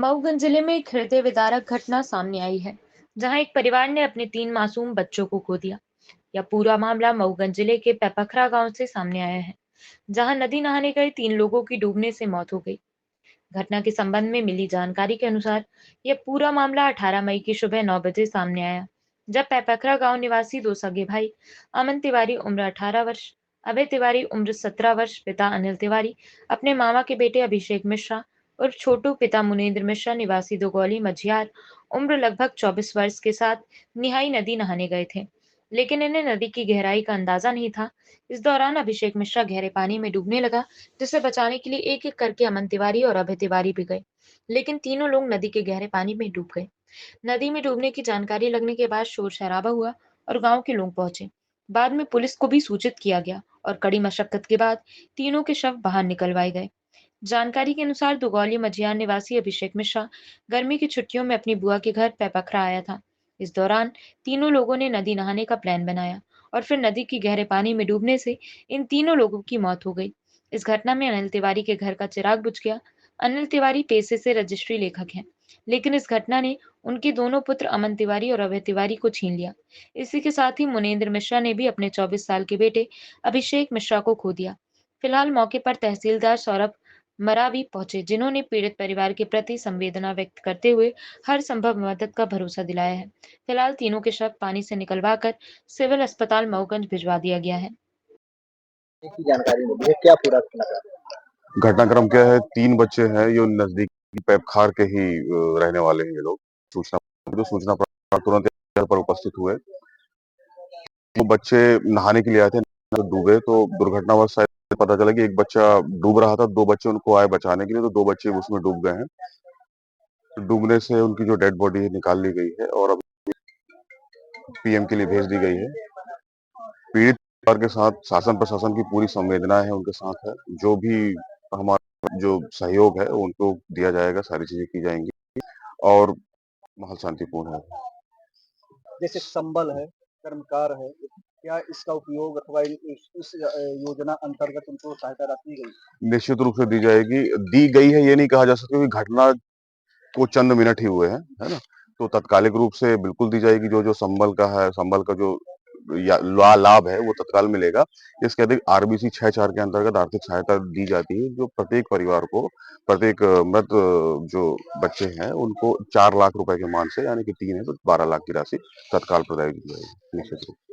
मऊगंज जिले में एक हृदय विदारक घटना सामने आई है, जहां एक परिवार ने अपने 3 मासूम बच्चों को खो दिया। यह पूरा मामला मऊगंज जिले के पैपखरा गांव से सामने आया है, जहां नदी नहाने गए 3 लोगों की डूबने से मौत हो गई। घटना के संबंध में मिली जानकारी के अनुसार यह पूरा मामला 18 मई की सुबह 9 बजे सामने आया, जब पैपखरा गांव निवासी दो सगे भाई अमन तिवारी उम्र 18 वर्ष, अभय तिवारी उम्र 17 वर्ष, पिता अनिल तिवारी अपने मामा के बेटे अभिषेक मिश्रा और छोटू पिता मुनेन्द्र मिश्रा निवासी दुगौली मझियार उम्र लगभग 24 वर्ष के साथ निहाई नदी नहाने गए थे, लेकिन इन्हें नदी की गहराई का अंदाजा नहीं था। इस दौरान अभिषेक मिश्रा गहरे पानी में डूबने लगा, जिसे बचाने के लिए एक-एक करके अमन तिवारी और अभय तिवारी भी गए, लेकिन तीनों लोग नदी के गहरे पानी में डूब गए। नदी में डूबने की जानकारी लगने के बाद शोर-शराबा हुआ और गांव के लोग पहुंचे। बाद में पुलिस को भी सूचित किया गया और कड़ी मशक्कत के बाद तीनों के शव बाहर निकलवाए गए। जानकारी के अनुसार दुगौली मझियार निवासी अभिषेक मिश्रा गर्मी की छुट्टियों में अपनी बुआ के घर पैपखरा आया था। इस दौरान तीनों लोगों ने नदी नहाने का प्लान बनाया और फिर नदी की गहरे पानी में डूबने से इन तीनों लोगों की मौत हो गई। इस घटना में अनिल तिवारी के घर का चिराग बुझ गया। अनिल तिवारी पेशे से रजिस्ट्री लेखक हैं, लेकिन इस घटना ने उनके दोनों पुत्र अमन तिवारी और अभय तिवारी को छीन लिया। इसी के साथ ही मुनेन्द्र मिश्रा ने भी अपने 24 साल के बेटे अभिषेक मिश्रा को खो दिया। फिलहाल मौके पर तहसीलदार सौरभ मरावी पहुंचे, जिन्होंने पीड़ित परिवार के प्रति संवेदना व्यक्त करते हुए हर संभव मदद का भरोसा दिलाया है। फिलहाल तीनों के शव पानी से निकलवाकर सिविल अस्पताल मऊगंज भिजवा दिया गया है। की जानकारी मिली है, क्या पूरा घटनाक्रम क्या है? 3 बच्चे हैं, ये नजदीकी पैपखार के ही रहने वाले हैं ये लोग। सूचना पर तुरंत यहाँ पर उपस्थित हुए। वो बच्चे नहाने के लिए आए थे, तो डूबे, तो दुर्घटनावश शायद पता चला कि एक बच्चा डूब रहा था, 2 बच्चे उनको आए बचाने के लिए, तो 2 बच्चे उसमें डूब गए हैं। तो डूबने से उनकी जो डेड बॉडी है निकाल ली गई है और अब पीएम के लिए भेज दी गई है। पीड़ित परिवार के साथ शासन प्रशासन की पूरी संवेदना है, उनके साथ है। जो भी हमारा जो सहयोग है उनको दिया जाएगा, सारी चीजें की जाएंगी और माहौल शांतिपूर्ण है। जैसे संबल है, कर्मकार है, क्या इसका उपयोग अथवा इस योजना अंतर्गत उनको सहायता राशि दी गई? निश्चित रूप से दी जाएगी। दी गई है ये नहीं कहा जा सकता, क्योंकि घटना को चंद मिनट ही हुए हैं, है ना? तो तात्कालिक रूप से बिल्कुल दी जाएगी। जो संबल का है, संबल का जो लाभ है वो तत्काल मिलेगा। इसके अधिक आरबीसी 6-4 के अंतर्गत आर्थिक सहायता दी जाती है, जो प्रत्येक परिवार को, प्रत्येक मृत जो बच्चे हैं उनको 4 लाख रुपए के मान से, यानी कि 3 है तो 12 लाख की राशि तत्काल प्रदान की जाएगी, निश्चित रूप से।